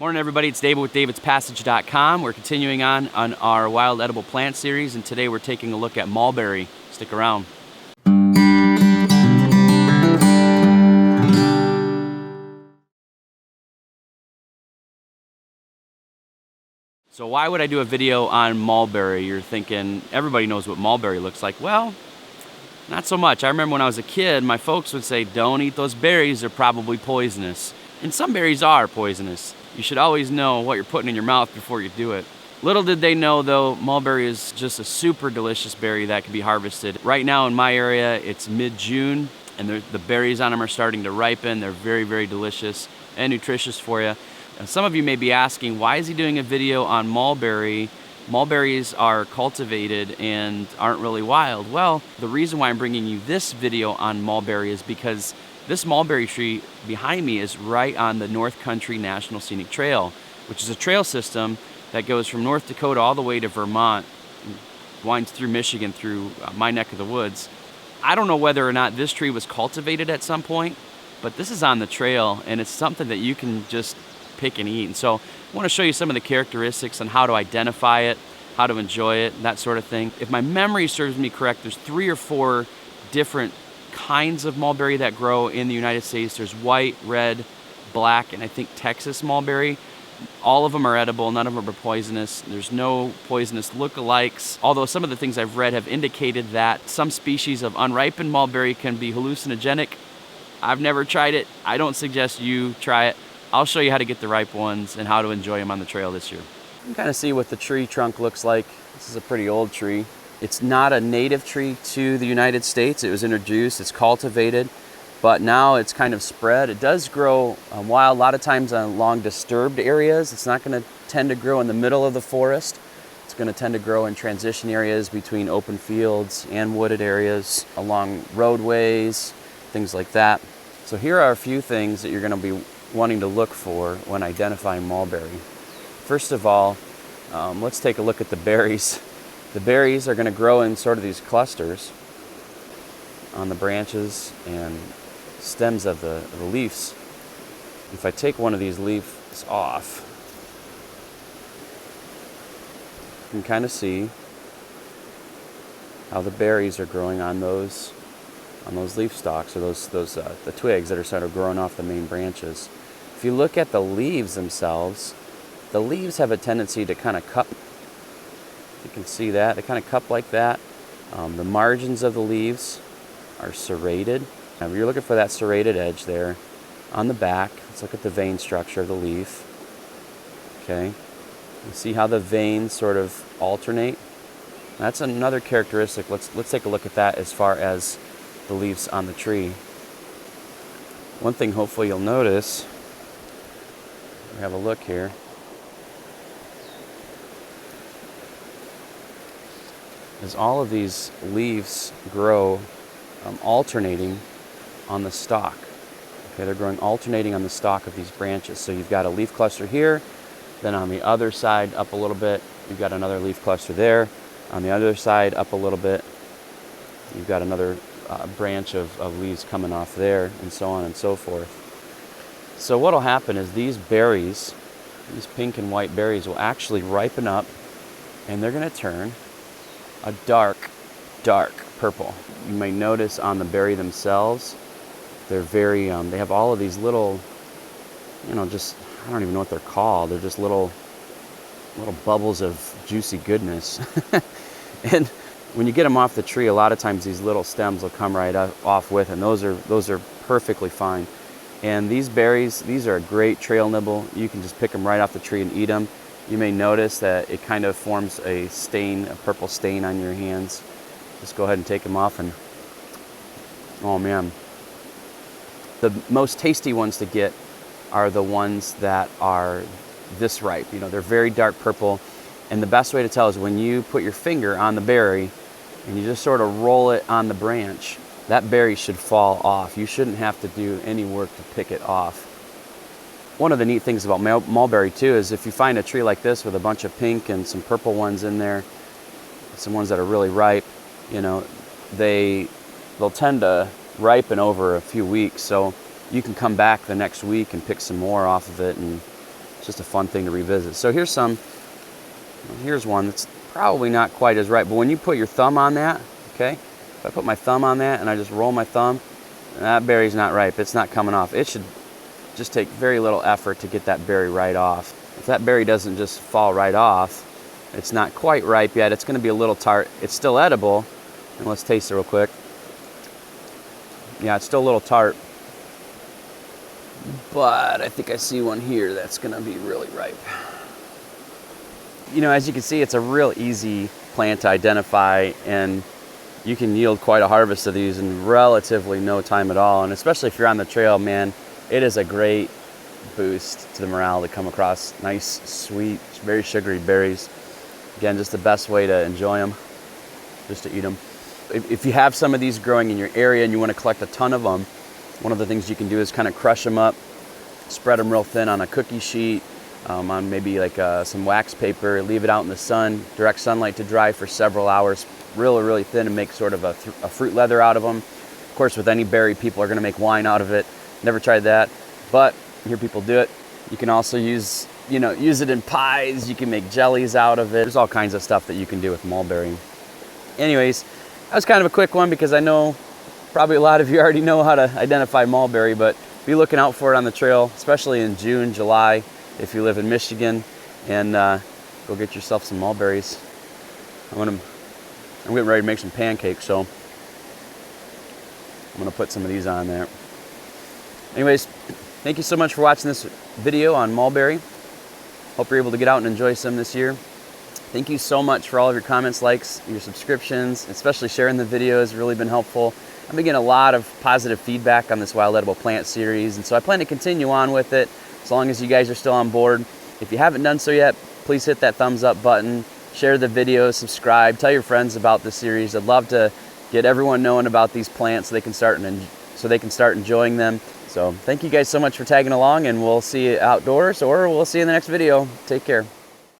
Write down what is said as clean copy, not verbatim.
Morning everybody, it's David with davidspassage.com. We're continuing on our wild edible plant series, and today we're taking a look at mulberry. Stick around. So why would I do a video on mulberry? You're thinking, everybody knows what mulberry looks like. Well, not so much. I remember when I was a kid, my folks would say, don't eat those berries, they're probably poisonous. And some berries are poisonous. You should always know what you're putting in your mouth before you do it. Little did they know though, mulberry is just a super delicious berry that can be harvested. Right now in my area, it's mid-June, and the berries on them are starting to ripen. They're very, very delicious and nutritious for you. And some of you may be asking, why is he doing a video on mulberry? Mulberries are cultivated and aren't really wild. Well, the reason why I'm bringing you this video on mulberry is because this mulberry tree behind me is right on the North Country National Scenic Trail, which is a trail system that goes from North Dakota all the way to Vermont, winds through Michigan, through my neck of the woods. I don't know whether or not this tree was cultivated at some point, but this is on the trail, and it's something that you can just pick and eat. And so I want to show you some of the characteristics on how to identify it, how to enjoy it, that sort of thing. If my memory serves me correct, there's 3 or 4 different kinds of mulberry that grow in the United States. There's white, red, black, and I think Texas mulberry. All of them are edible, none of them are poisonous. There's no poisonous lookalikes, although some of the things I've read have indicated that some species of unripened mulberry can be hallucinogenic. I've never tried it. I don't suggest you try it. I'll show you how to get the ripe ones and how to enjoy them on the trail this year. You can kind of see what the tree trunk looks like. This is a pretty old tree. It's not a native tree to the United States. It was introduced, it's cultivated, but now it's kind of spread. It does grow wild, a lot of times along disturbed areas. It's not going to tend to grow in the middle of the forest. It's going to tend to grow in transition areas between open fields and wooded areas, along roadways, things like that. So here are a few things that you're going to be wanting to look for when identifying mulberry. First of all, let's take a look at the berries. The berries are going to grow in sort of these clusters on the branches and stems of the leaves. If I take one of these leaves off, you can kind of see how the berries are growing on those leaf stalks, or the twigs that are sort of growing off the main branches. If you look at the leaves themselves, the leaves have a tendency to kind of cup. You can see that. They kind of cup like that. The margins of the leaves are serrated. Now, if you're looking for that serrated edge there on the back, let's look at the vein structure of the leaf. Okay. You see how the veins sort of alternate? That's another characteristic. Let's take a look at that as far as the leaves on the tree. One thing hopefully you'll notice, we have a look here, is all of these leaves grow alternating on the stalk. Okay, they're growing alternating on the stalk of these branches. So you've got a leaf cluster here, then on the other side up a little bit, you've got another leaf cluster there. On the other side up a little bit, you've got another branch of leaves coming off there, and so on and so forth. So what'll happen is these berries, these pink and white berries, will actually ripen up, and they're going to turn a dark, dark purple. You may notice on the berry themselves, they're very, they have all of these little, just, I don't even know what they're called. They're just little bubbles of juicy goodness. And when you get them off the tree, a lot of times these little stems will come right off with, and those are perfectly fine. And these berries, these are a great trail nibble. You can just pick them right off the tree and eat them. You may notice that it kind of forms a stain, a purple stain on your hands. Just go ahead and take them off, and oh man. The most tasty ones to get are the ones that are this ripe. They're very dark purple, and the best way to tell is when you put your finger on the berry and you just sort of roll it on the branch, that berry should fall off. You shouldn't have to do any work to pick it off. One of the neat things about mulberry too is if you find a tree like this with a bunch of pink and some purple ones in there, some ones that are really ripe, they'll tend to ripen over a few weeks. So you can come back the next week and pick some more off of it and It's just a fun thing to revisit. So here's one that's probably not quite as ripe, but when you put your thumb on that, okay, if I put my thumb on that and I just roll my thumb, that berry's not ripe. It's not coming off. It should just take very little effort to get that berry right off. If that berry doesn't just fall right off, it's not quite ripe yet. It's going to be a little tart. It's still edible. And let's taste it real quick. Yeah, it's still a little tart. But I think I see one here that's going to be really ripe. You know, as you can see, it's a real easy plant to identify, and you can yield quite a harvest of these in relatively no time at all. And especially if you're on the trail, man, it is a great boost to the morale to come across nice, sweet, very sugary berries. Again, just the best way to enjoy them, just to eat them. If you have some of these growing in your area and you want to collect a ton of them, one of the things you can do is kind of crush them up, spread them real thin on a cookie sheet, on maybe like some wax paper, leave it out in the sun, direct sunlight to dry for several hours, really thin, and make sort of a fruit leather out of them. Of course, with any berry, people are going to make wine out of it. Never tried that, but I hear people do it. You can also use it in pies. You can make jellies out of it. There's all kinds of stuff that you can do with mulberry. Anyways, that was kind of a quick one because I know probably a lot of you already know how to identify mulberry, but be looking out for it on the trail, especially in June, July, if you live in Michigan, and go get yourself some mulberries. I'm getting ready to make some pancakes, so I'm gonna put some of these on there. Anyways, thank you so much for watching this video on mulberry. Hope you're able to get out and enjoy some this year. Thank you so much for all of your comments, likes, your subscriptions, especially sharing the video has really been helpful. I've been getting a lot of positive feedback on this wild edible plant series, and so I plan to continue on with it as long as you guys are still on board. If you haven't done so yet, please hit that thumbs up button, share the video, subscribe, tell your friends about the series. I'd love to get everyone knowing about these plants so they can start enjoying them. So thank you guys so much for tagging along, and we'll see you outdoors, or we'll see you in the next video. Take care.